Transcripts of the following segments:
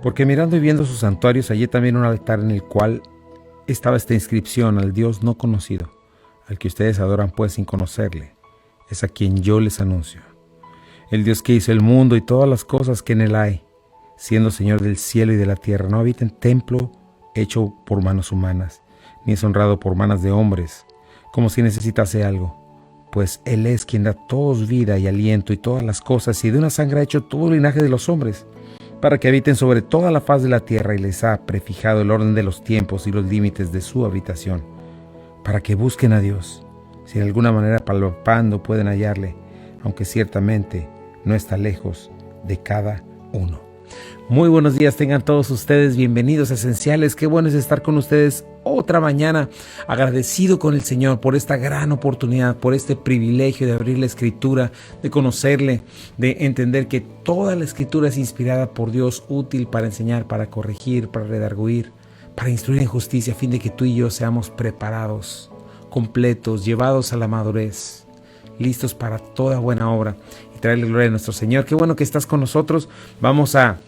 Porque mirando y viendo sus santuarios hallé también un altar en el cual estaba esta inscripción: al Dios no conocido, al que ustedes adoran pues sin conocerle, es a quien yo les anuncio. El Dios que hizo el mundo y todas las cosas que en él hay, siendo Señor del cielo y de la tierra, no habita en templo hecho por manos humanas, ni es honrado por manos de hombres, como si necesitase algo, pues Él es quien da a todos vida y aliento y todas las cosas, y de una sangre ha hecho todo el linaje de los hombres, para que habiten sobre toda la faz de la tierra, y les ha prefijado el orden de los tiempos y los límites de su habitación, para que busquen a Dios, si de alguna manera palpando pueden hallarle, aunque ciertamente no está lejos de cada uno. Muy buenos días tengan todos ustedes, bienvenidos a Esenciales. Qué bueno es estar con ustedes otra mañana, agradecido con el Señor por esta gran oportunidad, por este privilegio de abrir la Escritura, de conocerle, de entender que toda la Escritura es inspirada por Dios, útil para enseñar, para corregir, para redarguir, para instruir en justicia, a fin de que tú y yo seamos preparados, completos, llevados a la madurez, listos para toda buena obra y traerle gloria a nuestro Señor. Qué bueno que estás con nosotros. Vamos a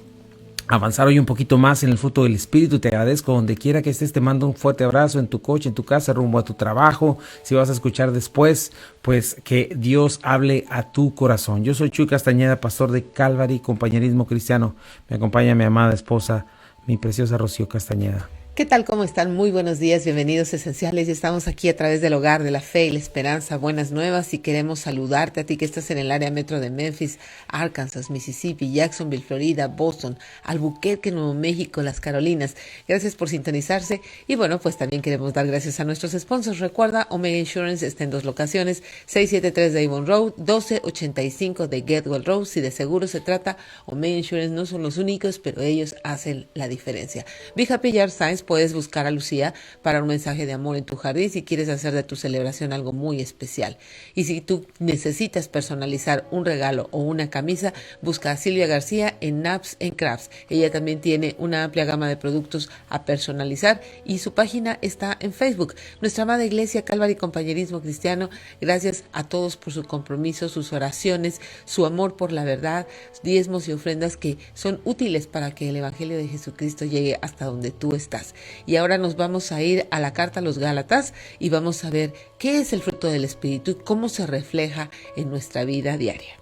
avanzar hoy un poquito más en el fruto del Espíritu. Te agradezco donde quiera que estés, te mando un fuerte abrazo en tu coche, en tu casa, rumbo a tu trabajo. Si vas a escuchar después, pues que Dios hable a tu corazón. Yo soy Chuy Castañeda, pastor de Calvary Compañerismo Cristiano. Me acompaña mi amada esposa, mi preciosa Rocío Castañeda. ¿Qué tal? ¿Cómo están? Muy buenos días, bienvenidos a Esenciales. Estamos aquí a través del Hogar de la Fe y la Esperanza, Buenas Nuevas, y queremos saludarte a ti que estás en el área metro de Memphis, Arkansas, Mississippi, Jacksonville, Florida, Boston, Albuquerque, Nuevo México, Las Carolinas. Gracias por sintonizarse y bueno, pues también queremos dar gracias a nuestros sponsors. Recuerda, Omega Insurance está en 2 locaciones, 673 de Avon Road, 1285 de Getwell Road. Si de seguro se trata, Omega Insurance no son los únicos, pero ellos hacen la diferencia. Be Happy Yard Signs. Puedes buscar a Lucía para un mensaje de amor en tu jardín si quieres hacer de tu celebración algo muy especial. Y si tú necesitas personalizar un regalo o una camisa, busca a Silvia García en Naps & Crafts. Ella también tiene una amplia gama de productos a personalizar y su página está en Facebook. Nuestra amada iglesia Calvary Compañerismo Cristiano, gracias a todos por su compromiso, sus oraciones, su amor por la verdad, diezmos y ofrendas que son útiles para que el Evangelio de Jesucristo llegue hasta donde tú estás. Y ahora nos vamos a ir a la carta a los Gálatas y vamos a ver qué es el fruto del Espíritu y cómo se refleja en nuestra vida diaria.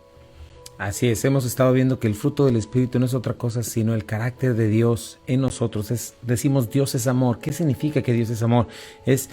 Así es, hemos estado viendo que el fruto del Espíritu no es otra cosa sino el carácter de Dios en nosotros. Decimos Dios es amor. ¿Qué significa que Dios es amor? Es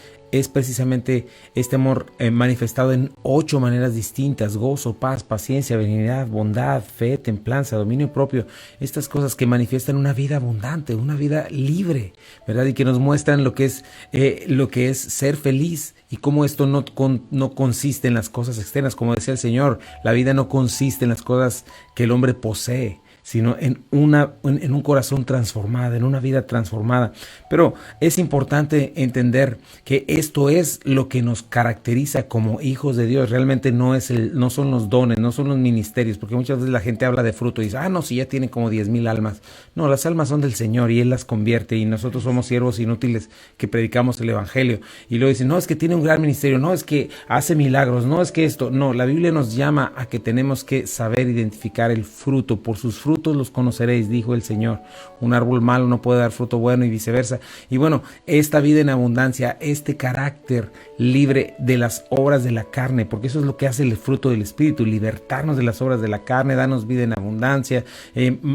precisamente este amor manifestado en 8 maneras distintas: gozo, paz, paciencia, benignidad, bondad, fe, templanza, dominio propio. Estas cosas que manifiestan una vida abundante, una vida libre, ¿verdad? Y que nos muestran lo que es ser feliz y cómo esto no consiste en las cosas externas. Como decía el Señor, la vida no consiste en las cosas que el hombre posee, sino en un corazón transformado, en una vida transformada. Pero es importante entender que esto es lo que nos caracteriza como hijos de Dios. Realmente no son los dones, no son los ministerios, porque muchas veces la gente habla de fruto y dice, no, si ya tienen como 10,000 almas. No, las almas son del Señor y Él las convierte, y nosotros somos siervos inútiles que predicamos el Evangelio. Y luego dicen, no, es que tiene un gran ministerio, no, es que hace milagros, no, es que esto. No, la Biblia nos llama a que tenemos que saber identificar el fruto. Por sus frutos los conoceréis, dijo el Señor. Un árbol malo no puede dar fruto bueno y viceversa. Y bueno, esta vida en abundancia, este carácter libre de las obras de la carne, porque eso es lo que hace el fruto del Espíritu: libertarnos de las obras de la carne, darnos vida en abundancia,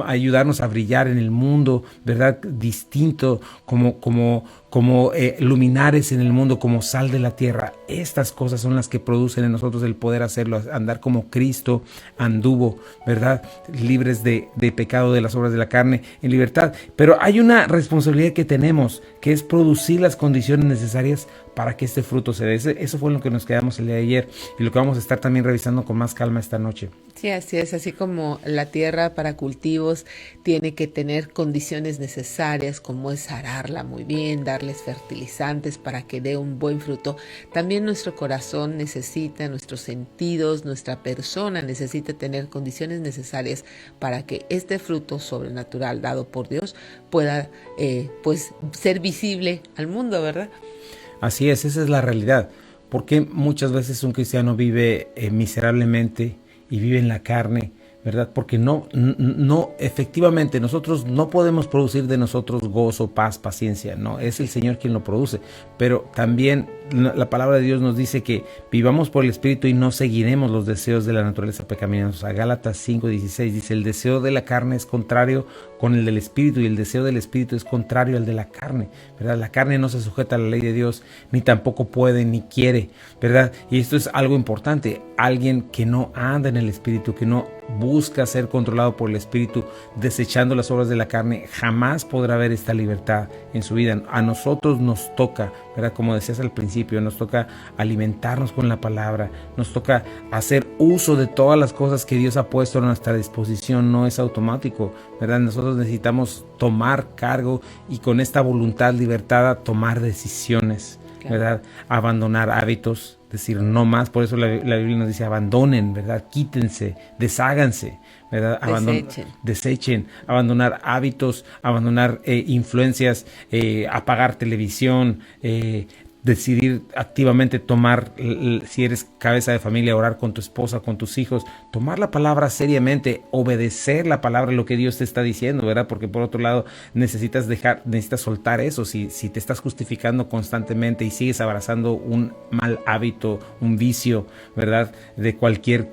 ayudarnos a brillar en el mundo, ¿verdad? Distinto, como luminares en el mundo, como sal de la tierra. Estas cosas son las que producen en nosotros el poder hacerlo, andar como Cristo anduvo, ¿verdad? Libres de pecado, de las obras de la carne, en libertad. Pero hay una responsabilidad que tenemos, que es producir las condiciones necesarias para que este fruto se dé. Eso fue lo que nos quedamos el día de ayer y lo que vamos a estar también revisando con más calma esta noche. Sí, así es, así como la tierra para cultivos tiene que tener condiciones necesarias, como es ararla muy bien, darles fertilizantes para que dé un buen fruto. También nuestro corazón necesita, nuestros sentidos, nuestra persona necesita tener condiciones necesarias para que este fruto sobrenatural dado por Dios pueda pues ser visible al mundo, ¿verdad? Así es, esa es la realidad. Porque muchas veces un cristiano vive miserablemente y vive en la carne, ¿verdad? Porque no, efectivamente, nosotros no podemos producir de nosotros gozo, paz, paciencia, no, es el Señor quien lo produce, pero también la palabra de Dios nos dice que vivamos por el Espíritu y no seguiremos los deseos de la naturaleza pecaminosa. Gálatas 5:16 dice, el deseo de la carne es contrario con el del Espíritu y el deseo del Espíritu es contrario al de la carne, ¿verdad? La carne no se sujeta a la ley de Dios, ni tampoco puede, ni quiere, ¿verdad? Y esto es algo importante, alguien que no anda en el Espíritu, que no busca ser controlado por el Espíritu, desechando las obras de la carne, jamás podrá haber esta libertad en su vida. A nosotros nos toca, ¿verdad? Como decías al principio, nos toca alimentarnos con la palabra, nos toca hacer uso de todas las cosas que Dios ha puesto a nuestra disposición, no es automático, ¿verdad? Nosotros necesitamos tomar cargo y con esta voluntad libertada tomar decisiones, ¿verdad? Abandonar hábitos, decir no más, por eso la Biblia nos dice abandonen, ¿verdad? Quítense, desháganse, ¿verdad? Desechen, abandonar hábitos, abandonar influencias, apagar televisión, decidir activamente tomar, si eres cabeza de familia, orar con tu esposa, con tus hijos, tomar la palabra seriamente, obedecer la palabra, lo que Dios te está diciendo, ¿verdad? Porque por otro lado necesitas soltar eso. Si te estás justificando constantemente y sigues abrazando un mal hábito, un vicio, ¿verdad? De cualquier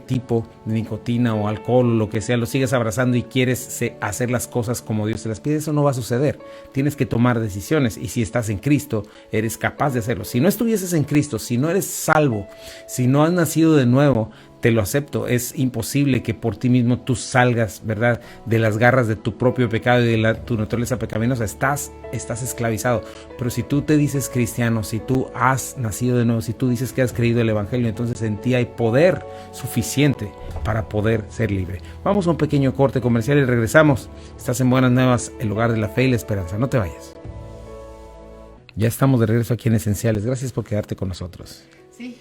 tipo, de nicotina o alcohol, lo que sea, lo sigues abrazando y quieres hacer las cosas como Dios te las pide, eso no va a suceder. Tienes que tomar decisiones y si estás en Cristo, eres capaz de hacerlo. Si no estuvieses en Cristo, si no eres salvo, si no has nacido de nuevo, te lo acepto, es imposible que por ti mismo tú salgas, ¿verdad?, de las garras de tu propio pecado y de tu naturaleza pecaminosa. Estás esclavizado. Pero si tú te dices cristiano, si tú has nacido de nuevo, si tú dices que has creído el Evangelio, entonces en ti hay poder suficiente para poder ser libre. Vamos a un pequeño corte comercial y regresamos. Estás en Buenas Nuevas, el lugar de la fe y la esperanza. No te vayas. Ya estamos de regreso aquí en Esenciales. Gracias por quedarte con nosotros. Sí,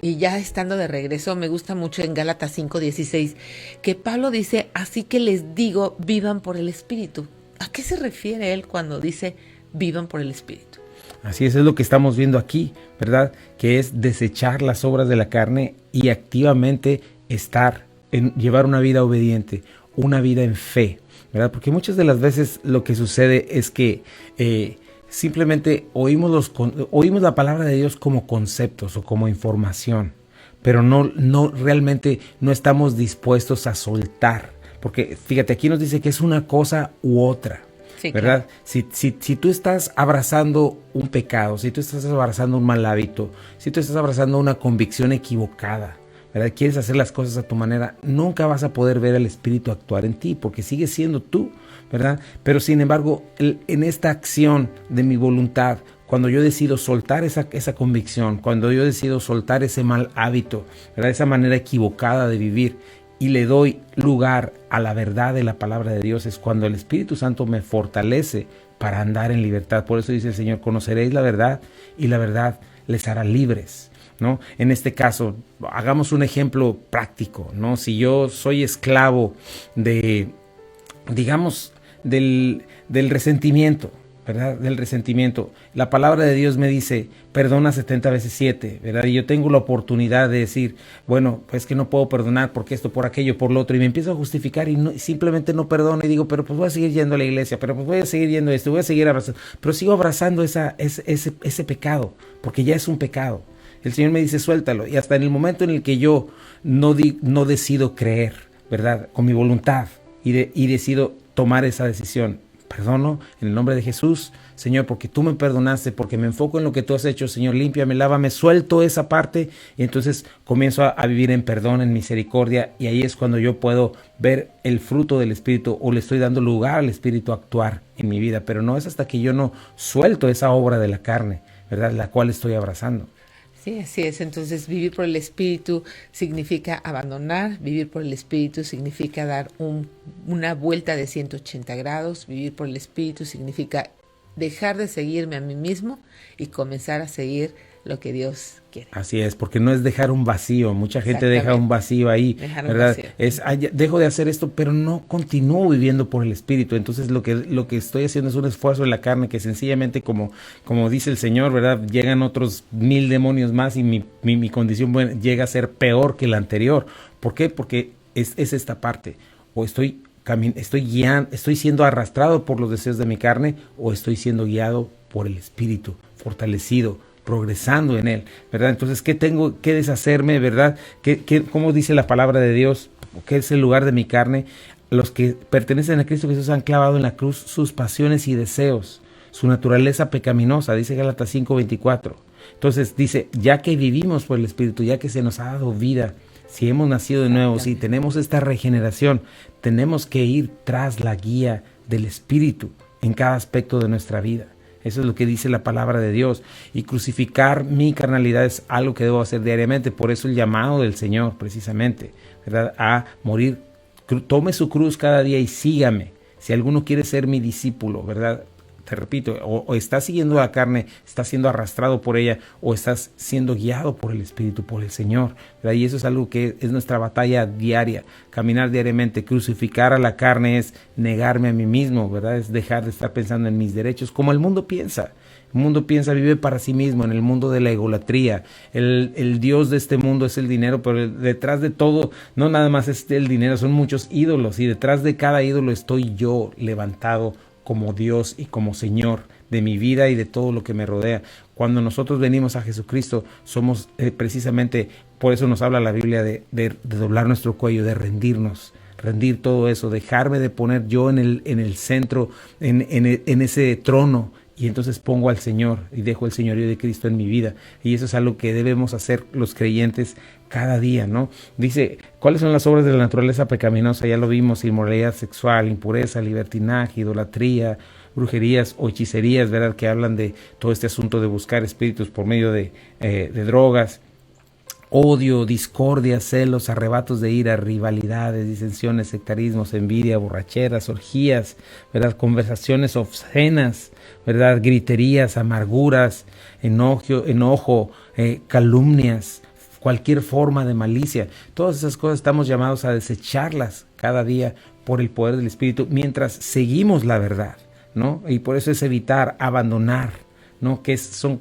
y ya estando de regreso, me gusta mucho en Gálatas 5:16, que Pablo dice, así que les digo, vivan por el Espíritu. ¿A qué se refiere él cuando dice, vivan por el Espíritu? Así es lo que estamos viendo aquí, ¿verdad? Que es desechar las obras de la carne y activamente llevar una vida obediente, una vida en fe, ¿verdad? Porque muchas de las veces lo que sucede es que simplemente oímos la palabra de Dios como conceptos o como información, pero no realmente no estamos dispuestos a soltar, porque fíjate, aquí nos dice que es una cosa u otra, sí, ¿verdad? Claro. Si tú estás abrazando un pecado, si tú estás abrazando un mal hábito, si tú estás abrazando una convicción equivocada, ¿verdad? Quieres hacer las cosas a tu manera, nunca vas a poder ver al Espíritu actuar en ti, porque sigues siendo tú, ¿verdad? Pero sin embargo, en esta acción de mi voluntad, cuando yo decido soltar esa convicción, cuando yo decido soltar ese mal hábito, ¿verdad? Esa manera equivocada de vivir, y le doy lugar a la verdad de la palabra de Dios, es cuando el Espíritu Santo me fortalece para andar en libertad. Por eso dice el Señor, conoceréis la verdad y la verdad les hará libres, ¿no? En este caso, hagamos un ejemplo práctico, ¿no? Si yo soy esclavo del resentimiento, ¿verdad? Del resentimiento. La palabra de Dios me dice, perdona 70 veces 7, ¿verdad? Y yo tengo la oportunidad de decir, bueno, pues que no puedo perdonar porque esto, por aquello, por lo otro, y me empiezo a justificar y simplemente no perdono y digo, pero pues voy a seguir yendo a la iglesia, pero pues voy a seguir yendo a esto, voy a seguir abrazando, pero sigo abrazando ese pecado, porque ya es un pecado. El Señor me dice, suéltalo, y hasta en el momento en el que yo no decido creer, ¿verdad? Con mi voluntad, y decido tomar esa decisión. Perdono en el nombre de Jesús, Señor, porque tú me perdonaste, porque me enfoco en lo que tú has hecho, Señor, límpiame, lávame, suelto esa parte y entonces comienzo a vivir en perdón, en misericordia, y ahí es cuando yo puedo ver el fruto del Espíritu, o le estoy dando lugar al Espíritu a actuar en mi vida, pero no es hasta que yo no suelto esa obra de la carne, ¿verdad?, la cual estoy abrazando. Sí, así es. Entonces, vivir por el Espíritu significa abandonar, vivir por el Espíritu significa dar una vuelta de 180 grados, vivir por el Espíritu significa dejar de seguirme a mí mismo y comenzar a seguir lo que Dios quiere. Así es, porque no es dejar un vacío. Mucha gente deja un vacío ahí, ¿verdad? Dejo de hacer esto, pero no continúo viviendo por el Espíritu. Entonces lo que estoy haciendo es un esfuerzo en la carne que sencillamente, como dice el Señor, ¿verdad? Llegan otros 1000 demonios más y mi condición llega a ser peor que la anterior. ¿Por qué? Porque es esta parte. O estoy siendo arrastrado por los deseos de mi carne, o estoy siendo guiado por el Espíritu, fortalecido, progresando en él, ¿verdad? Entonces, ¿qué tengo que deshacerme, verdad? ¿Cómo dice la palabra de Dios? ¿Qué es el lugar de mi carne? Los que pertenecen a Cristo Jesús han clavado en la cruz sus pasiones y deseos, su naturaleza pecaminosa, dice Gálatas 5:24. Entonces dice, ya que vivimos por el Espíritu, ya que se nos ha dado vida, si hemos nacido de nuevo, si tenemos esta regeneración, tenemos que ir tras la guía del Espíritu en cada aspecto de nuestra vida. Eso es lo que dice la palabra de Dios. Y crucificar mi carnalidad es algo que debo hacer diariamente. Por eso el llamado del Señor, precisamente, ¿verdad? A morir. Tome su cruz cada día y sígame. Si alguno quiere ser mi discípulo, ¿verdad? Te repito, o estás siguiendo la carne, estás siendo arrastrado por ella, o estás siendo guiado por el Espíritu, por el Señor, ¿verdad? Y eso es algo que es nuestra batalla diaria, caminar diariamente. Crucificar a la carne es negarme a mí mismo, ¿verdad? Es dejar de estar pensando en mis derechos, como el mundo piensa. El mundo piensa, vive para sí mismo, en el mundo de la egolatría. El Dios de este mundo es el dinero, pero detrás de todo, no nada más es el dinero, son muchos ídolos, y detrás de cada ídolo estoy yo levantado como Dios y como Señor de mi vida y de todo lo que me rodea. Cuando nosotros venimos a Jesucristo, somos precisamente, por eso nos habla la Biblia de doblar nuestro cuello, de rendir todo eso, dejarme de poner yo en el centro, en ese trono, y entonces pongo al Señor y dejo el señorío de Cristo en mi vida. Y eso es algo que debemos hacer los creyentes cada día, ¿no? Dice, ¿cuáles son las obras de la naturaleza pecaminosa? Ya lo vimos: inmoralidad sexual, impureza, libertinaje, idolatría, brujerías o hechicerías, ¿verdad? Que hablan de todo este asunto de buscar espíritus por medio de drogas. Odio, discordia, celos, arrebatos de ira, rivalidades, disensiones, sectarismos, envidia, borracheras, orgías, ¿verdad? Conversaciones obscenas, ¿verdad? Griterías, amarguras, enojo, calumnias, cualquier forma de malicia. Todas esas cosas estamos llamados a desecharlas cada día por el poder del Espíritu mientras seguimos la verdad, ¿no? Y por eso es evitar, abandonar, ¿no? Que son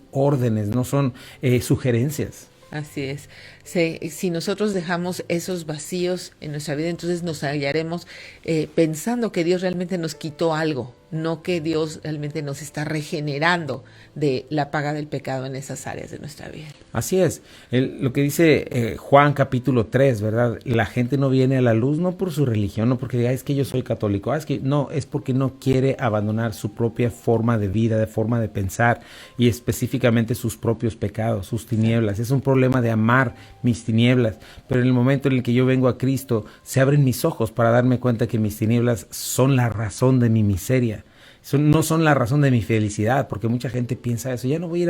órdenes, no son sugerencias. Así es. Si nosotros dejamos esos vacíos en nuestra vida, entonces nos hallaremos pensando que Dios realmente nos quitó algo, no que Dios realmente nos está regenerando de la paga del pecado en esas áreas de nuestra vida. Así es. Lo que dice Juan capítulo 3, ¿verdad? La gente no viene a la luz no por su religión, no porque diga, es que yo soy católico, es que no, es porque no quiere abandonar su propia forma de vida, de forma de pensar, y específicamente sus propios pecados, sus tinieblas. Es un problema de amar mis tinieblas, pero en el momento en el que yo vengo a Cristo, se abren mis ojos para darme cuenta que mis tinieblas son la razón de mi miseria. No son la razón de mi felicidad, porque mucha gente piensa eso: ya no voy a ir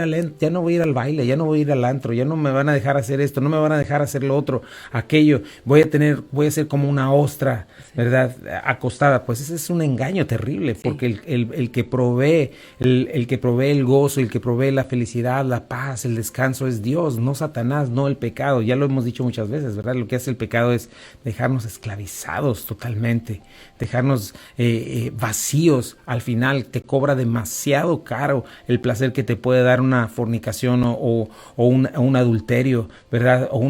al baile, ya no voy a ir al antro, ya no me van a dejar hacer esto, no me van a dejar hacer lo otro, aquello, voy a ser como una ostra, ¿verdad? Acostada. Pues ese es un engaño terrible, porque el que provee el gozo, el que provee la felicidad, la paz, el descanso es Dios, no Satanás, no el pecado. Ya lo hemos dicho muchas veces, ¿verdad? Lo que hace el pecado es dejarnos esclavizados totalmente, dejarnos vacíos. Al final te cobra demasiado caro el placer que te puede dar una fornicación o un adulterio, ¿verdad? O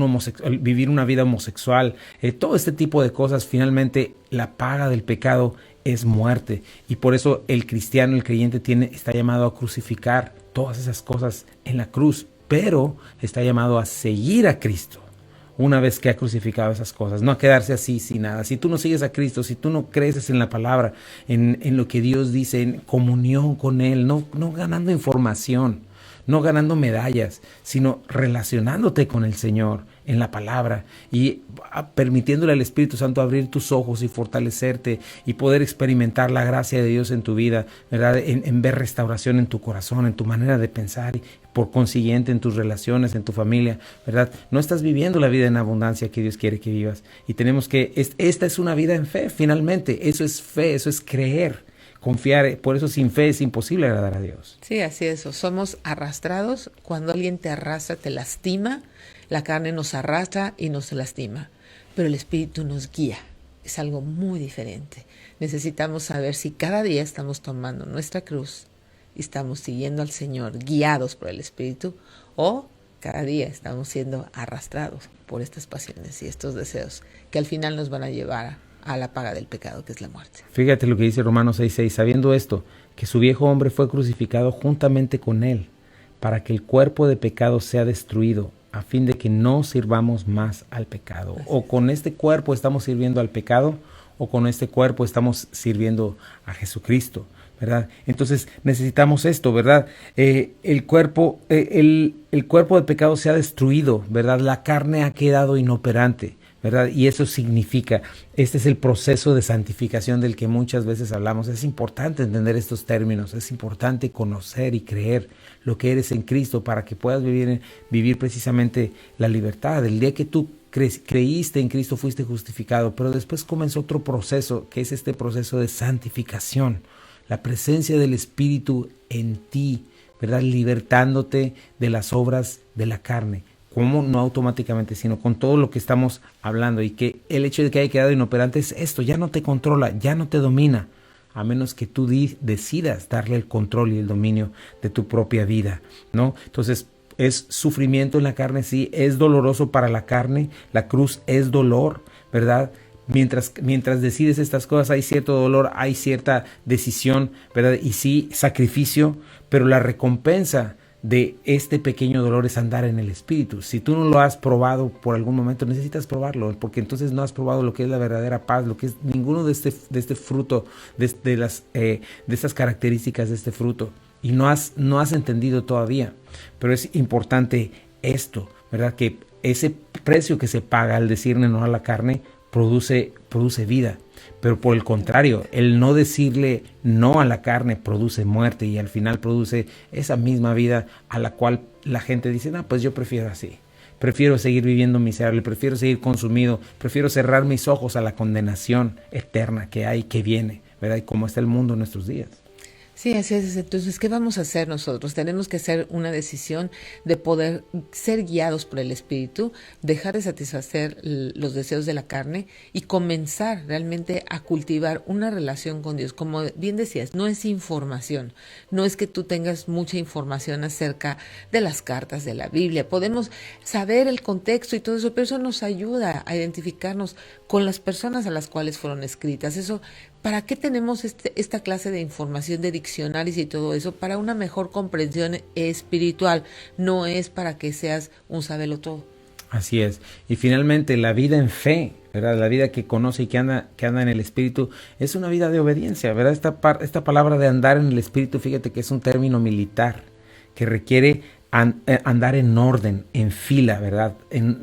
vivir una vida homosexual. Todo este tipo de cosas, finalmente la paga del pecado es muerte. Y por eso el cristiano, el creyente, está llamado a crucificar todas esas cosas en la cruz, pero está llamado a seguir a Cristo una vez que ha crucificado esas cosas, no a quedarse así sin nada. Si tú no sigues a Cristo, si tú no creces en la palabra, en lo que Dios dice, en comunión con Él, no ganando información, no ganando medallas, sino relacionándote con el Señor en la palabra y permitiéndole al Espíritu Santo abrir tus ojos y fortalecerte y poder experimentar la gracia de Dios en tu vida, ¿verdad? En ver restauración en tu corazón, en tu manera de pensar y por consiguiente en tus relaciones, en tu familia, ¿verdad? No estás viviendo la vida en abundancia que Dios quiere que vivas. Y tenemos que, esta es una vida en fe, finalmente. Eso es fe, eso es creer, confiar. Por eso sin fe es imposible agradar a Dios. Sí, así es. Somos arrastrados. Cuando alguien te arrastra, te lastima. La carne nos arrastra y nos lastima. Pero el Espíritu nos guía. Es algo muy diferente. Necesitamos saber si cada día estamos tomando nuestra cruz y estamos siguiendo al Señor, guiados por el Espíritu, o cada día estamos siendo arrastrados por estas pasiones y estos deseos que al final nos van a llevar a la paga del pecado, que es la muerte. Fíjate lo que dice Romanos 6:6, sabiendo esto, que su viejo hombre fue crucificado juntamente con él, para que el cuerpo de pecado sea destruido, a fin de que no sirvamos más al pecado. O con este cuerpo estamos sirviendo al pecado, o con este cuerpo estamos sirviendo a Jesucristo, ¿verdad? Entonces necesitamos esto, ¿verdad? El cuerpo de pecado se ha destruido, ¿verdad? La carne ha quedado inoperante, ¿verdad? Y eso significa, este es el proceso de santificación del que muchas veces hablamos. Es importante entender estos términos, es importante conocer y creer lo que eres en Cristo para que puedas vivir precisamente la libertad. El día que tú creíste en Cristo fuiste justificado, pero después comenzó otro proceso, que es este proceso de santificación, la presencia del Espíritu en ti, ¿verdad? Libertándote de las obras de la carne. ¿Cómo? No automáticamente, sino con todo lo que estamos hablando, y que el hecho de que haya quedado inoperante es esto, ya no te controla, ya no te domina, a menos que tú decidas darle el control y el dominio de tu propia vida, ¿no? Entonces, es sufrimiento en la carne, sí, es doloroso para la carne, la cruz es dolor, ¿verdad? Mientras decides estas cosas hay cierto dolor, hay cierta decisión, ¿verdad? Y sí, sacrificio, pero la recompensa de este pequeño dolor es andar en el Espíritu. Si tú no lo has probado por algún momento, necesitas probarlo, porque entonces no has probado lo que es la verdadera paz, lo que es ninguno de este fruto, de estas características de este fruto, y no has entendido todavía. Pero es importante esto, ¿verdad? Que ese precio que se paga al decirle no a la carne produce vida. Pero por el contrario, el no decirle no a la carne produce muerte, y al final produce esa misma vida a la cual la gente dice, no, pues yo prefiero así. Prefiero seguir viviendo miserable, prefiero seguir consumido, prefiero cerrar mis ojos a la condenación eterna que hay, que viene, ¿verdad? Y cómo está el mundo en nuestros días. Sí, así es. Entonces, ¿qué vamos a hacer nosotros? Tenemos que hacer una decisión de poder ser guiados por el Espíritu, dejar de satisfacer los deseos de la carne y comenzar realmente a cultivar una relación con Dios. Como bien decías, no es información, no es que tú tengas mucha información acerca de las cartas de la Biblia. Podemos saber el contexto y todo eso, pero eso nos ayuda a identificarnos con las personas a las cuales fueron escritas. Eso, ¿para qué tenemos esta clase de información de diccionarios y todo eso? Para una mejor comprensión espiritual, no es para que seas un sabelotodo. Así es. Y finalmente la vida en fe, ¿verdad? La vida que conoce y que anda en el Espíritu es una vida de obediencia, ¿verdad? Esta palabra de andar en el Espíritu, fíjate que es un término militar que requiere andar en orden, en fila, ¿verdad?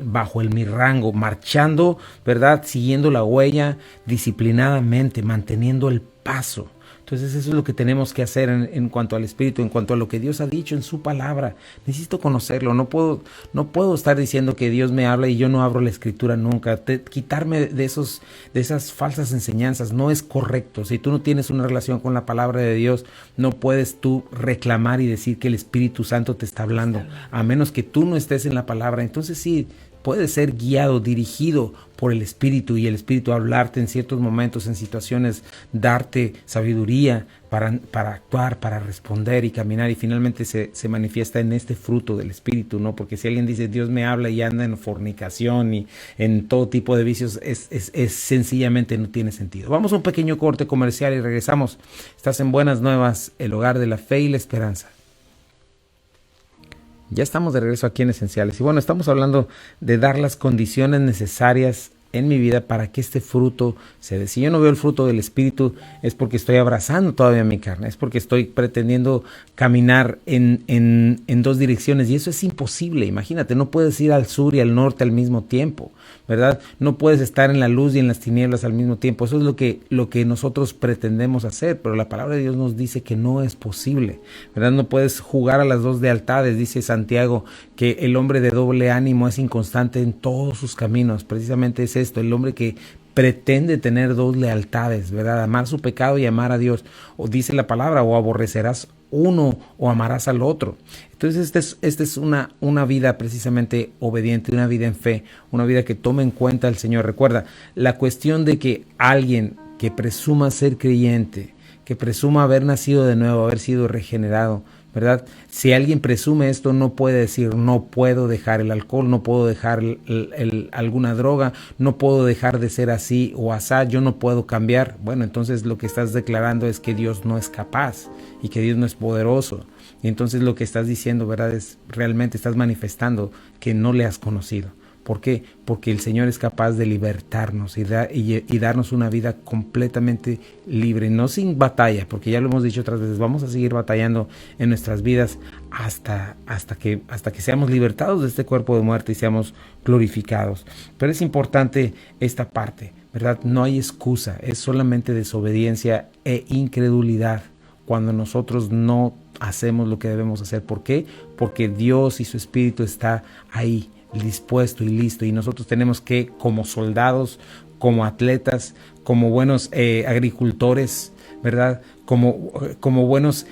Bajo mi rango, marchando, ¿verdad? Siguiendo la huella disciplinadamente, manteniendo el paso. Entonces eso es lo que tenemos que hacer en cuanto al Espíritu, en cuanto a lo que Dios ha dicho en su palabra. Necesito conocerlo, no puedo estar diciendo que Dios me habla y yo no abro la Escritura nunca. Quitarme de esas falsas enseñanzas no es correcto. Si tú no tienes una relación con la palabra de Dios, no puedes tú reclamar y decir que el Espíritu Santo te está hablando, a menos que tú no estés en la palabra. Entonces sí, puedes ser guiado, dirigido por el Espíritu, y el Espíritu hablarte en ciertos momentos, en situaciones, darte sabiduría para actuar, para responder y caminar, y finalmente se manifiesta en este fruto del Espíritu, ¿no? Porque si alguien dice Dios me habla y anda en fornicación y en todo tipo de vicios, es sencillamente no tiene sentido. Vamos a un pequeño corte comercial y regresamos. Estás en Buenas Nuevas, el hogar de la fe y la esperanza. Ya estamos de regreso aquí en Esenciales. Y bueno, estamos hablando de dar las condiciones necesarias en mi vida para que este fruto se dé. Si yo no veo el fruto del Espíritu, es porque estoy abrazando todavía mi carne, es porque estoy pretendiendo caminar en dos direcciones, y eso es imposible. Imagínate, no puedes ir al sur y al norte al mismo tiempo, ¿verdad? No puedes estar en la luz y en las tinieblas al mismo tiempo. Eso es lo que nosotros pretendemos hacer, pero la palabra de Dios nos dice que no es posible, ¿verdad? No puedes jugar a las dos lealtades. Dice Santiago que el hombre de doble ánimo es inconstante en todos sus caminos. Precisamente es esto, el hombre que pretende tener dos lealtades, ¿verdad? Amar su pecado y amar a Dios. O dice la palabra, o aborrecerás uno o amarás al otro. Entonces esta es una vida precisamente obediente, una vida en fe, una vida que tome en cuenta al Señor. Recuerda, la cuestión de que alguien que presuma ser creyente, que presuma haber nacido de nuevo, haber sido regenerado, ¿verdad? Si alguien presume esto, no puede decir, no puedo dejar el alcohol, no puedo dejar alguna droga, no puedo dejar de ser así o asá, yo no puedo cambiar. Bueno, entonces lo que estás declarando es que Dios no es capaz y que Dios no es poderoso. Y entonces lo que estás diciendo, ¿verdad? Es realmente estás manifestando que no le has conocido. ¿Por qué? Porque el Señor es capaz de libertarnos y darnos una vida completamente libre, no sin batalla, porque ya lo hemos dicho otras veces, vamos a seguir batallando en nuestras vidas hasta que seamos libertados de este cuerpo de muerte y seamos glorificados. Pero es importante esta parte, ¿verdad? No hay excusa, es solamente desobediencia e incredulidad cuando nosotros no hacemos lo que debemos hacer. ¿Por qué? Porque Dios y su Espíritu está ahí, dispuesto y listo, y nosotros tenemos que, como soldados, como atletas, como buenos agricultores, ¿verdad? Como buenos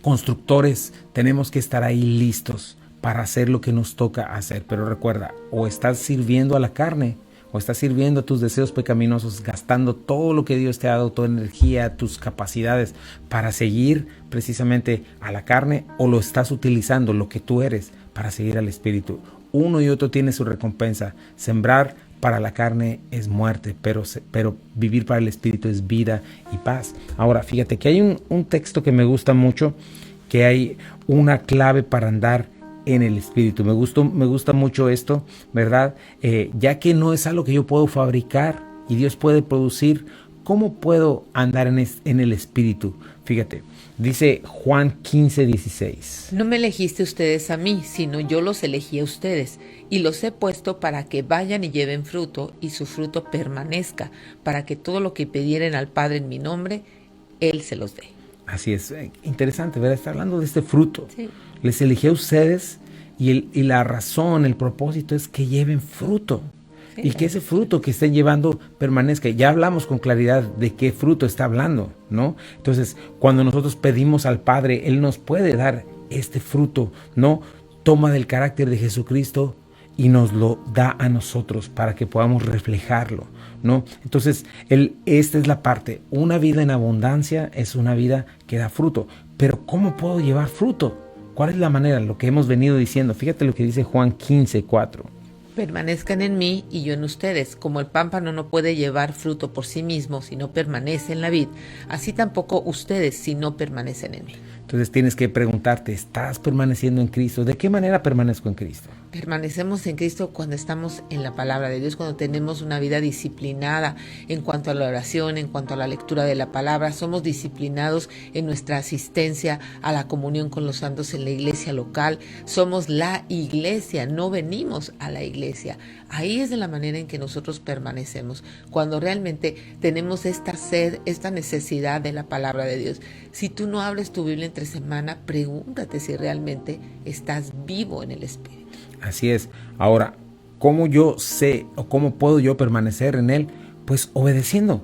constructores, tenemos que estar ahí listos para hacer lo que nos toca hacer. Pero recuerda, o estás sirviendo a la carne, o estás sirviendo a tus deseos pecaminosos, gastando todo lo que Dios te ha dado, toda energía, tus capacidades para seguir precisamente a la carne, o lo estás utilizando, lo que tú eres, para seguir al Espíritu. Uno y otro tiene su recompensa. Sembrar para la carne es muerte, pero vivir para el Espíritu es vida y paz. Ahora, fíjate que hay un texto que me gusta mucho, que hay una clave para andar en el Espíritu. Me gusta mucho esto, ¿verdad? Ya que no es algo que yo puedo fabricar y Dios puede producir, ¿cómo puedo andar en el Espíritu? Fíjate, dice Juan 15:16. No me elegiste ustedes a mí, sino yo los elegí a ustedes, y los he puesto para que vayan y lleven fruto, y su fruto permanezca, para que todo lo que pidieren al Padre en mi nombre, Él se los dé. Así es, interesante, ¿verdad? Está hablando de este fruto. Sí. Les elegí a ustedes y la razón, el propósito es que lleven fruto. Sí, y que ese fruto que estén llevando permanezca. Ya hablamos con claridad de qué fruto está hablando, ¿no? Entonces, cuando nosotros pedimos al Padre, Él nos puede dar este fruto, ¿no? Toma del carácter de Jesucristo y nos lo da a nosotros para que podamos reflejarlo, ¿no? Entonces, esta es la parte. Una vida en abundancia es una vida que da fruto. Pero ¿cómo puedo llevar fruto? ¿Cuál es la manera? Lo que hemos venido diciendo. Fíjate lo que dice Juan 15:4. Permanezcan en mí y yo en ustedes. Como el pámpano no puede llevar fruto por sí mismo si no permanece en la vid, así tampoco ustedes si no permanecen en mí. Entonces tienes que preguntarte, ¿estás permaneciendo en Cristo? ¿De qué manera permanezco en Cristo? Permanecemos en Cristo cuando estamos en la palabra de Dios, cuando tenemos una vida disciplinada en cuanto a la oración, en cuanto a la lectura de la palabra. Somos disciplinados en nuestra asistencia a la comunión con los santos en la iglesia local. Somos la iglesia, no venimos a la iglesia. Ahí es de la manera en que nosotros permanecemos, cuando realmente tenemos esta sed, esta necesidad de la palabra de Dios. Si tú no abres tu Biblia entre semana, pregúntate si realmente estás vivo en el Espíritu. Así es. Ahora, ¿cómo yo sé o cómo puedo yo permanecer en Él? Pues obedeciendo.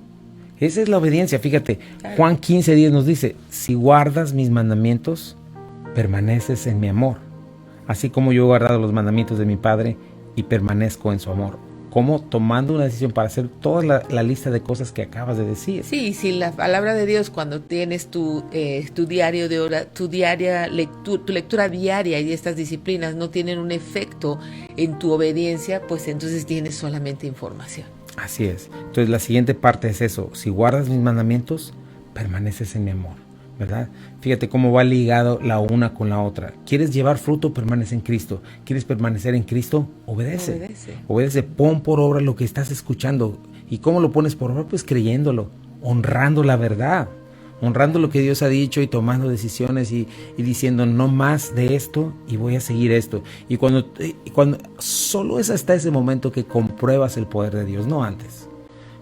Esa es la obediencia. Fíjate, Juan 15:10 nos dice, si guardas mis mandamientos, permaneces en mi amor, así como yo he guardado los mandamientos de mi Padre y permanezco en su amor. Como tomando una decisión para hacer toda la lista de cosas que acabas de decir. Sí, sí, la palabra de Dios, cuando tienes tu diario de hora, tu lectura diaria y estas disciplinas no tienen un efecto en tu obediencia, pues entonces tienes solamente información. Así es. Entonces la siguiente parte es eso. Si guardas mis mandamientos, permaneces en mi amor, ¿verdad? Fíjate cómo va ligado la una con la otra. ¿Quieres llevar fruto? Permanece en Cristo. ¿Quieres permanecer en Cristo? Obedece. Obedece. Pon por obra lo que estás escuchando. ¿Y cómo lo pones por obra? Pues creyéndolo, honrando la verdad, honrando lo que Dios ha dicho y tomando decisiones y diciendo no más de esto y voy a seguir esto. Y cuando solo es hasta ese momento que compruebas el poder de Dios, no antes.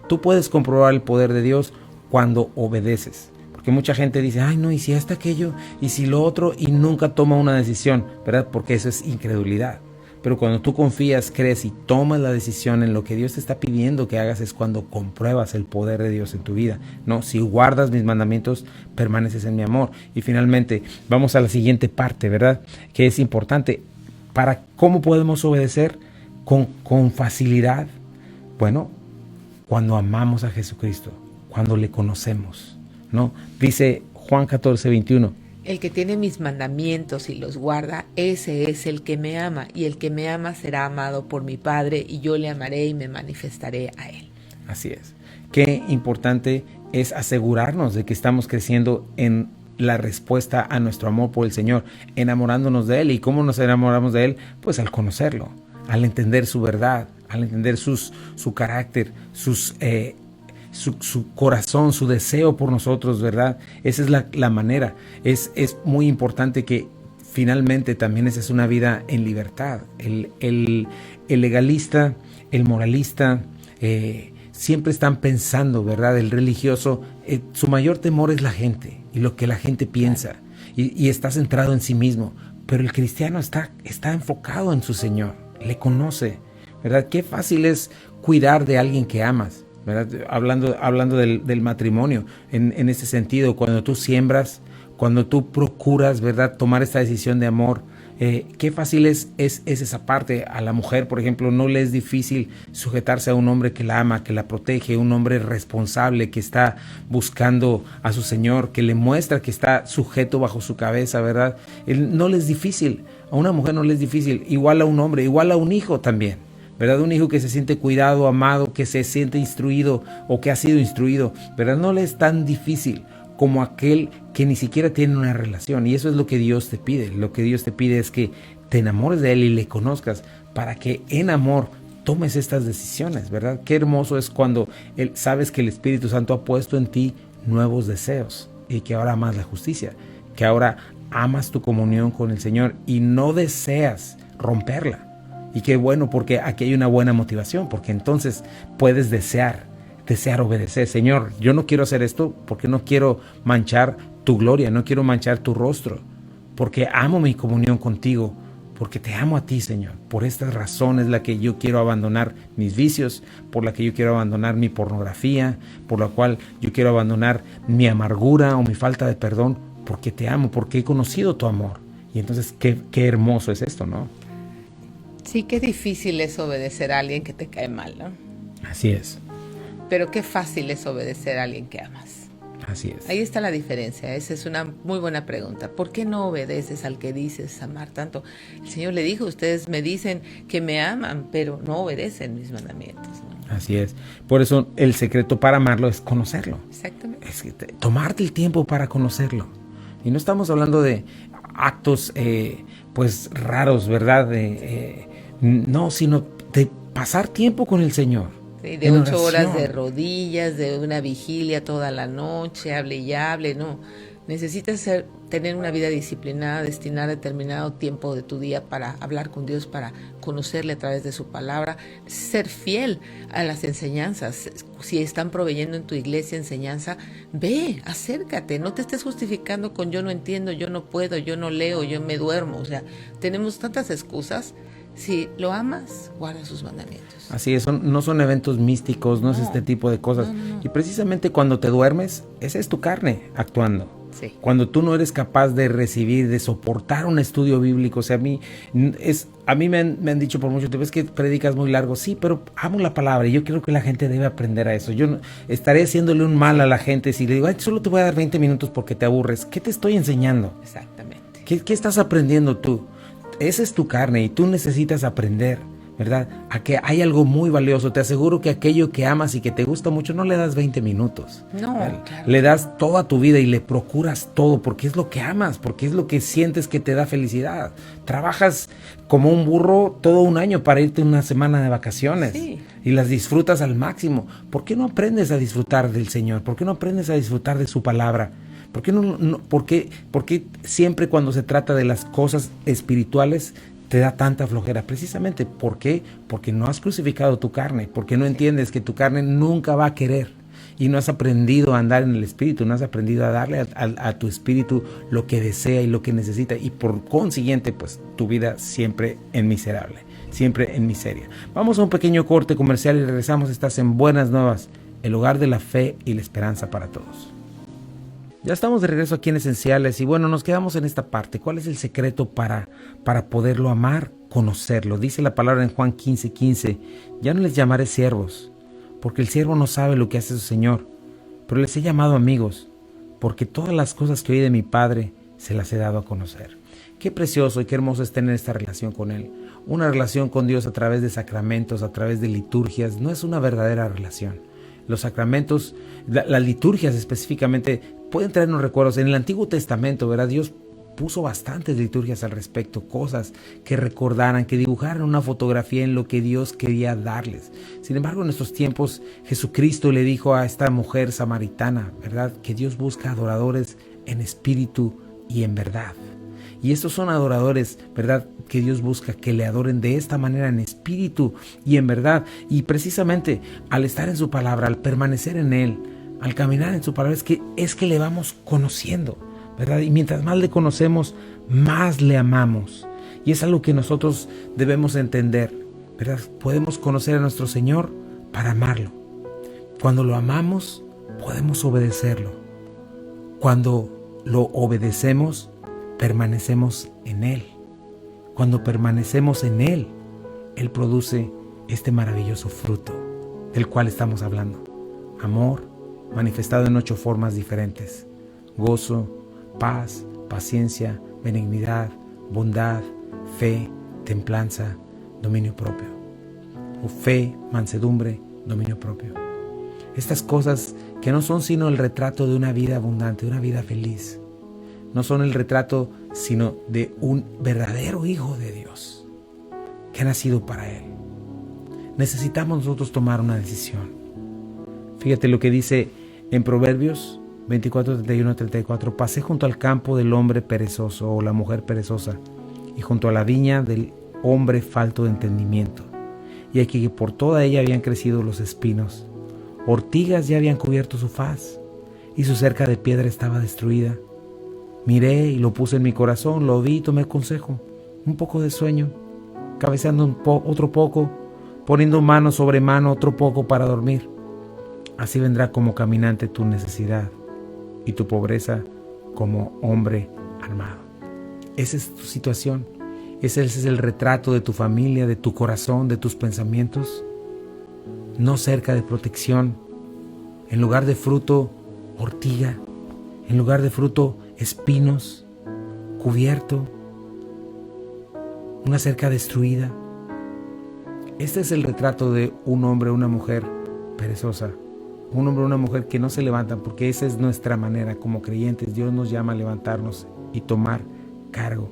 Tú puedes comprobar el poder de Dios cuando obedeces. Porque mucha gente dice, ay no, y si hasta aquello, y si lo otro, y nunca toma una decisión, ¿verdad? Porque eso es incredulidad. Pero cuando tú confías, crees y tomas la decisión en lo que Dios te está pidiendo que hagas, es cuando compruebas el poder de Dios en tu vida, ¿no? Si guardas mis mandamientos, permaneces en mi amor. Y finalmente, vamos a la siguiente parte, ¿verdad? Que es importante. ¿Cómo podemos obedecer con facilidad? Bueno, cuando amamos a Jesucristo, cuando le conocemos, ¿no? Dice Juan 14:21. El que tiene mis mandamientos y los guarda, ese es el que me ama, y el que me ama será amado por mi Padre, y yo le amaré y me manifestaré a él. Así es. Qué importante es asegurarnos de que estamos creciendo en la respuesta a nuestro amor por el Señor, enamorándonos de Él. ¿Y cómo nos enamoramos de Él? Pues al conocerlo, al entender su verdad, al entender su carácter, su corazón, su deseo por nosotros, ¿verdad? Esa es la manera. Es muy importante que finalmente también esa es una vida en libertad. El legalista, el moralista, siempre están pensando, ¿verdad? El religioso, su mayor temor es la gente y lo que la gente piensa, y está centrado en sí mismo. Pero el cristiano está enfocado en su Señor, le conoce, ¿verdad? Qué fácil es cuidar de alguien que amas, ¿verdad? Hablando del matrimonio, en ese sentido, cuando tú siembras, cuando tú procuras, ¿verdad?, tomar esta decisión de amor, qué fácil es esa parte. A la mujer, por ejemplo, no le es difícil sujetarse a un hombre que la ama, que la protege, un hombre responsable que está buscando a su Señor, que le muestra que está sujeto bajo su cabeza, ¿verdad? No le es difícil, a una mujer no le es difícil, igual a un hombre, igual a un hijo también, ¿verdad? Un hijo que se siente cuidado, amado, que se siente instruido o que ha sido instruido, ¿verdad? No le es tan difícil como aquel que ni siquiera tiene una relación. Y eso es lo que Dios te pide. Lo que Dios te pide es que te enamores de Él y le conozcas, para que en amor tomes estas decisiones, ¿verdad? Qué hermoso es cuando sabes que el Espíritu Santo ha puesto en ti nuevos deseos, y que ahora amas la justicia, que ahora amas tu comunión con el Señor y no deseas romperla. Y qué bueno, porque aquí hay una buena motivación, porque entonces puedes desear obedecer. Señor, yo no quiero hacer esto porque no quiero manchar tu gloria, no quiero manchar tu rostro, porque amo mi comunión contigo, porque te amo a ti, Señor. Por estas razones la que yo quiero abandonar mis vicios, por la que yo quiero abandonar mi pornografía, por la cual yo quiero abandonar mi amargura o mi falta de perdón, porque te amo, porque he conocido tu amor. Y entonces qué hermoso es esto, ¿no? Sí, qué difícil es obedecer a alguien que te cae mal, ¿no? Así es. Pero qué fácil es obedecer a alguien que amas. Así es. Ahí está la diferencia. Esa es una muy buena pregunta. ¿Por qué no obedeces al que dices amar tanto? El Señor le dijo, ustedes me dicen que me aman, pero no obedecen mis mandamientos, ¿no? Así es. Por eso el secreto para amarlo es conocerlo. Exactamente. Es tomarte el tiempo para conocerlo. Y no estamos hablando de actos pues raros, ¿verdad? No, sino de pasar tiempo con el Señor. Sí, de 8 horas de rodillas, de una vigilia toda la noche, hable y hable, no. Necesitas tener una vida disciplinada, destinar determinado tiempo de tu día para hablar con Dios, para conocerle a través de su palabra, ser fiel a las enseñanzas. Si están proveyendo en tu iglesia enseñanza, ve, acércate, no te estés justificando con yo no entiendo, yo no puedo, yo no leo, yo me duermo. O sea, tenemos tantas excusas. Si lo amas, guarda sus mandamientos. Así es, no son eventos místicos, no es este tipo de cosas. No. Y precisamente cuando te duermes, esa es tu carne actuando. Sí. Cuando tú no eres capaz de recibir, de soportar un estudio bíblico. O sea, a mí me han dicho por mucho tiempo, es que predicas muy largo. Sí, pero amo la palabra y yo creo que la gente debe aprender a eso. Yo no, estaré haciéndole un mal a la gente si le digo, solo te voy a dar 20 minutos porque te aburres. ¿Qué te estoy enseñando? Exactamente. ¿Qué estás aprendiendo tú? Esa es tu carne y tú necesitas aprender, ¿verdad? A que hay algo muy valioso. Te aseguro que aquello que amas y que te gusta mucho no le das 20 minutos. No, claro. Le das toda tu vida y le procuras todo porque es lo que amas, porque es lo que sientes que te da felicidad. Trabajas como un burro todo un año para irte una semana de vacaciones. Sí. Y las disfrutas al máximo. ¿Por qué no aprendes a disfrutar del Señor? ¿Por qué no aprendes a disfrutar de su palabra? ¿Por qué siempre cuando se trata de las cosas espirituales te da tanta flojera? Precisamente, ¿por qué? Porque no has crucificado tu carne, porque no entiendes que tu carne nunca va a querer y no has aprendido a andar en el Espíritu, no has aprendido a darle a tu Espíritu lo que desea y lo que necesita, y por consiguiente, pues tu vida siempre en miserable, siempre en miseria. Vamos a un pequeño corte comercial y regresamos. Estás en Buenas Nuevas, el hogar de la fe y la esperanza para todos. Ya estamos de regreso aquí en Esenciales y bueno, nos quedamos en esta parte. ¿Cuál es el secreto para poderlo amar? Conocerlo. Dice la palabra en Juan 15:15, ya no les llamaré siervos, porque el siervo no sabe lo que hace su Señor, pero les he llamado amigos, porque todas las cosas que oí de mi Padre se las he dado a conocer. Qué precioso y qué hermoso es tener esta relación con Él. Una relación con Dios a través de sacramentos, a través de liturgias, no es una verdadera relación. Los sacramentos, las liturgias específicamente, pueden traernos recuerdos. En el Antiguo Testamento, ¿verdad? Dios puso bastantes liturgias al respecto, cosas que recordaran, que dibujaran una fotografía en lo que Dios quería darles. Sin embargo, en estos tiempos, Jesucristo le dijo a esta mujer samaritana, ¿verdad?, que Dios busca adoradores en espíritu y en verdad. Y estos son adoradores, ¿verdad?, que Dios busca que le adoren de esta manera, en espíritu y en verdad. Y precisamente al estar en su palabra, al permanecer en Él, al caminar en su palabra, es que le vamos conociendo, ¿verdad? Y mientras más le conocemos, más le amamos. Y es algo que nosotros debemos entender, ¿verdad? Podemos conocer a nuestro Señor para amarlo. Cuando lo amamos, podemos obedecerlo. Cuando lo obedecemos, permanecemos en Él. Cuando permanecemos en Él, Él produce este maravilloso fruto del cual estamos hablando. Amor manifestado en 8 formas diferentes: gozo, paz, paciencia, benignidad, bondad, fe, templanza, dominio propio. O fe, mansedumbre, dominio propio. Estas cosas que no son sino el retrato de una vida abundante, de una vida feliz. No son el retrato sino de un verdadero hijo de Dios que ha nacido para Él. Necesitamos nosotros tomar una decisión. Fíjate lo que dice en Proverbios 24, 31, 34. Pasé junto al campo del hombre perezoso o la mujer perezosa, y junto a la viña del hombre falto de entendimiento. Y aquí que por toda ella habían crecido los espinos. Ortigas ya habían cubierto su faz, y su cerca de piedra estaba destruida. Miré y lo puse en mi corazón, lo vi y tomé consejo. Un poco de sueño, cabeceando otro poco, poniendo mano sobre mano otro poco para dormir. Así vendrá como caminante tu necesidad y tu pobreza como hombre armado. Esa es tu situación. Ese es el retrato de tu familia, de tu corazón, de tus pensamientos. No cerca de protección. En lugar de fruto, ortiga. En lugar de fruto, espinos, cubierto, una cerca destruida. Este es el retrato de un hombre o una mujer perezosa, un hombre o una mujer que no se levantan, porque esa es nuestra manera como creyentes. Dios nos llama a levantarnos y tomar cargo.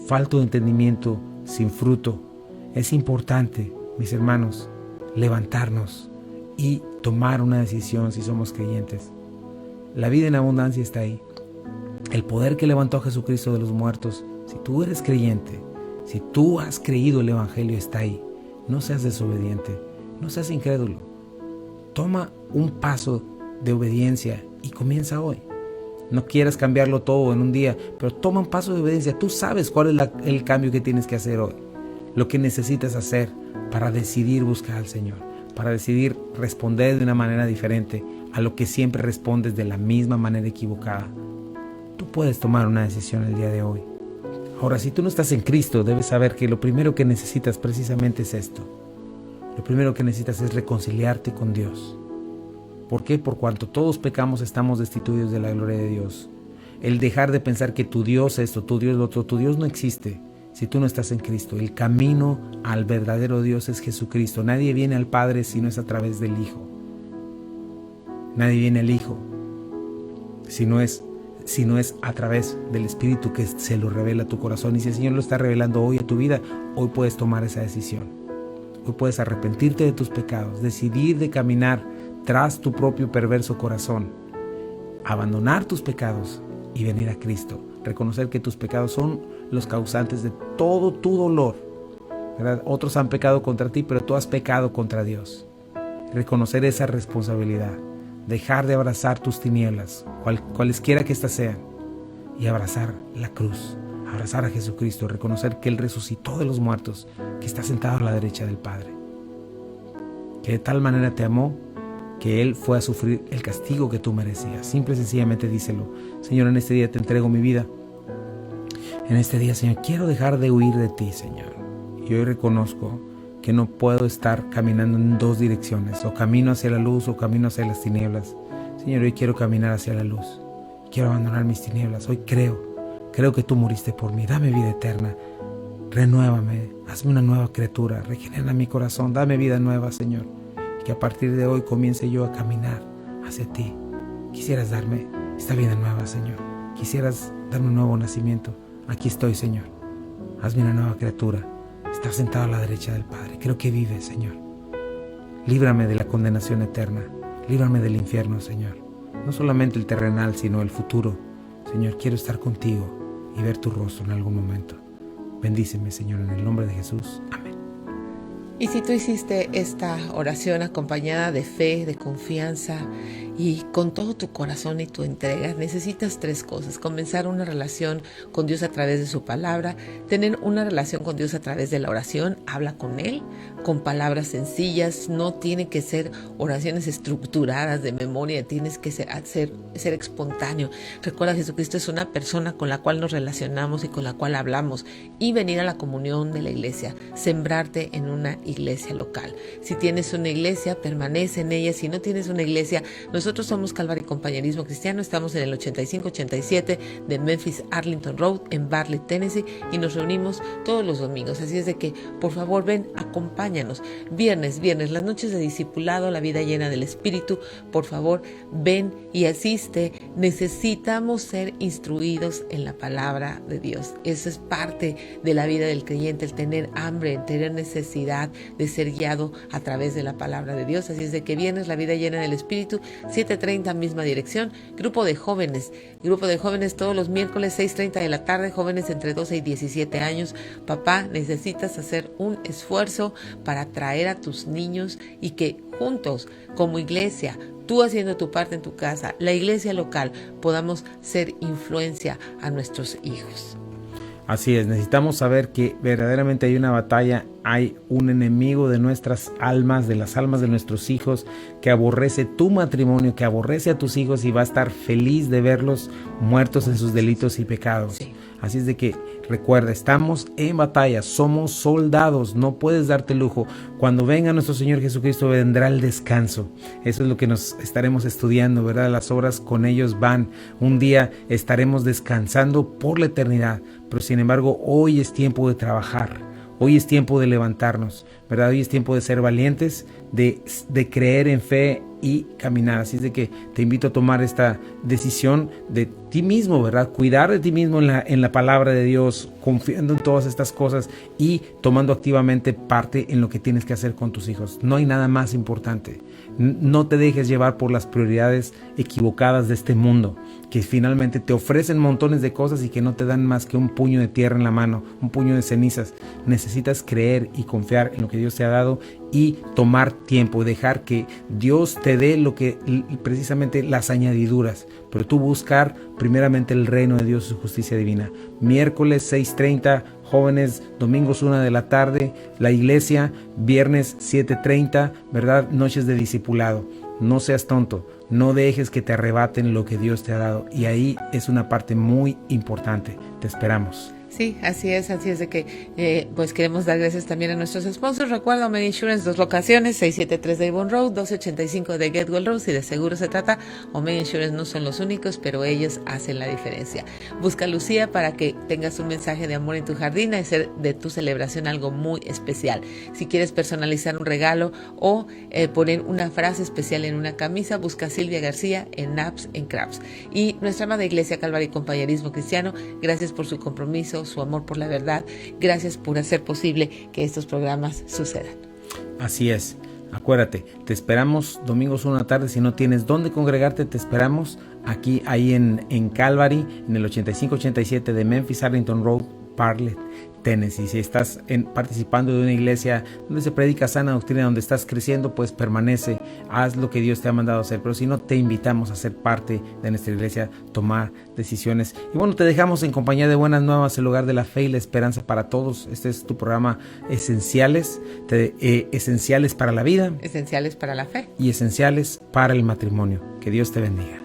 Falto de entendimiento, sin fruto. Es importante, mis hermanos, levantarnos y tomar una decisión si somos creyentes. La vida en abundancia está ahí. El poder que levantó a Jesucristo de los muertos, si tú eres creyente, si tú has creído el Evangelio, está ahí. No seas desobediente, no seas incrédulo. Toma un paso de obediencia y comienza hoy. No quieras cambiarlo todo en un día, pero toma un paso de obediencia. Tú sabes cuál es el cambio que tienes que hacer hoy. Lo que necesitas hacer para decidir buscar al Señor, para decidir responder de una manera diferente a lo que siempre respondes de la misma manera equivocada. Tú puedes tomar una decisión el día de hoy. Ahora, si tú no estás en Cristo, debes saber que lo primero que necesitas precisamente es esto. Lo primero que necesitas es reconciliarte con Dios. ¿Por qué? Por cuanto todos pecamos, estamos destituidos de la gloria de Dios. El dejar de pensar que tu Dios esto, tu Dios lo otro, tu Dios no existe si tú no estás en Cristo. El camino al verdadero Dios es Jesucristo. Nadie viene al Padre si no es a través del Hijo. Nadie viene al Hijo si no es a través del Espíritu que se lo revela a tu corazón. Y si el Señor lo está revelando hoy a tu vida, hoy puedes tomar esa decisión. Hoy puedes arrepentirte de tus pecados, decidir de caminar tras tu propio perverso corazón, abandonar tus pecados y venir a Cristo. Reconocer que tus pecados son los causantes de todo tu dolor, ¿verdad? Otros han pecado contra ti, pero tú has pecado contra Dios. Reconocer esa responsabilidad. Dejar de abrazar tus tinieblas, cualesquiera que éstas sean, y abrazar la cruz, abrazar a Jesucristo, reconocer que Él resucitó de los muertos, que está sentado a la derecha del Padre, que de tal manera te amó que Él fue a sufrir el castigo que tú merecías. Simple y sencillamente díselo: Señor, en este día te entrego mi vida. En este día, Señor, quiero dejar de huir de ti, Señor. Y hoy reconozco que no puedo estar caminando en dos direcciones, o camino hacia la luz o camino hacia las tinieblas. Señor, hoy quiero caminar hacia la luz. Quiero abandonar mis tinieblas. Hoy creo Creo que tú moriste por mí. Dame vida eterna. Renuévame. Hazme una nueva criatura. Regenera mi corazón. Dame vida nueva, Señor. Y que a partir de hoy comience yo a caminar hacia ti. Quisieras darme esta vida nueva, Señor. Quisieras darme un nuevo nacimiento. Aquí estoy, Señor. Hazme una nueva criatura. Estás sentado a la derecha del Padre. Creo que vives, Señor. Líbrame de la condenación eterna. Líbrame del infierno, Señor. No solamente el terrenal, sino el futuro. Señor, quiero estar contigo y ver tu rostro en algún momento. Bendíceme, Señor, en el nombre de Jesús. Amén. Y si tú hiciste esta oración acompañada de fe, de confianza y con todo tu corazón y tu entrega, necesitas 3 cosas: comenzar una relación con Dios a través de su palabra, tener una relación con Dios a través de la oración, habla con Él con palabras sencillas, no tiene que ser oraciones estructuradas de memoria, tienes que ser espontáneo. Recuerda, Jesucristo es una persona con la cual nos relacionamos y con la cual hablamos, y venir a la comunión de la iglesia, sembrarte en una iglesia local. Si tienes una iglesia, permanece en ella. Si no tienes una iglesia, nosotros somos Calvary Compañerismo Cristiano, estamos en el 8587 de Memphis Arlington Road en Bartlett, Tennessee, y nos reunimos todos los domingos. Así es de que, por favor, ven, acompáñanos. Viernes, las noches de discipulado, la vida llena del Espíritu. Por favor, ven y asiste. Necesitamos ser instruidos en la palabra de Dios. Eso es parte de la vida del creyente, el tener hambre, el tener necesidad de ser guiado a través de la palabra de Dios. Así es de que viernes, la vida llena del Espíritu, 7:30, misma dirección. Grupo de jóvenes todos los miércoles, 6:30 de la tarde, jóvenes entre 12 y 17 años. Papá, necesitas hacer un esfuerzo para traer a tus niños y que juntos, como iglesia, tú haciendo tu parte en tu casa, la iglesia local, podamos ser influencia a nuestros hijos. Así es, necesitamos saber que verdaderamente hay una batalla, hay un enemigo de nuestras almas, de las almas de nuestros hijos, que aborrece tu matrimonio, que aborrece a tus hijos y va a estar feliz de verlos muertos en sus delitos y pecados. Sí. Así es de que recuerda, estamos en batalla, somos soldados, no puedes darte lujo. Cuando venga nuestro Señor Jesucristo vendrá el descanso. Eso es lo que nos estaremos estudiando, ¿verdad? Las obras con ellos van. Un día estaremos descansando por la eternidad, pero sin embargo hoy es tiempo de trabajar. Hoy es tiempo de levantarnos, ¿verdad? Hoy es tiempo de ser valientes, de creer en fe y caminar. Así es de que te invito a tomar esta decisión de ti mismo, ¿verdad? Cuidar de ti mismo en la palabra de Dios, confiando en todas estas cosas y tomando activamente parte en lo que tienes que hacer con tus hijos. No hay nada más importante. No te dejes llevar por las prioridades equivocadas de este mundo, que finalmente te ofrecen montones de cosas y que no te dan más que un puño de tierra en la mano, un puño de cenizas. Necesitas creer y confiar en lo que Dios te ha dado y tomar tiempo, dejar que Dios te dé lo que precisamente las añadiduras, pero tú buscar primeramente el reino de Dios y su justicia divina. Miércoles 6:30, jóvenes, domingos 1 de la tarde, la iglesia, viernes 7:30, ¿verdad? Noches de discipulado. No seas tonto, no dejes que te arrebaten lo que Dios te ha dado, y ahí es una parte muy importante. Te esperamos. Sí, así es de que pues queremos dar gracias también a nuestros sponsors. Recuerda, Omega Insurance, 2 locaciones, 673 de Avon Road, 1285 de Getwell Road. Si de seguro se trata, Omega Insurance no son los únicos, pero ellos hacen la diferencia. Busca a Lucía para que tengas un mensaje de amor en tu jardín, hacer de tu celebración algo muy especial. Si quieres personalizar un regalo o poner una frase especial en una camisa, busca a Silvia García en Naps en Crafts. Y nuestra amada iglesia Calvary Compañerismo Cristiano, gracias por su compromiso, su amor por la verdad. Gracias por hacer posible que estos programas sucedan. Así es. Acuérdate, te esperamos domingos 1 de la tarde. Si no tienes dónde congregarte, te esperamos aquí, ahí en Calvary, en el 8587 de Memphis Arlington Road, Bartlett, Tennessee. Si estás participando de una iglesia donde se predica sana doctrina, donde estás creciendo, pues permanece, haz lo que Dios te ha mandado hacer. Pero si no, te invitamos a ser parte de nuestra iglesia, tomar decisiones. Y bueno, te dejamos en compañía de Buenas Nuevas, el hogar de la fe y la esperanza para todos. Este es tu programa Esenciales, esenciales para la vida, esenciales para la fe y esenciales para el matrimonio. Que Dios te bendiga.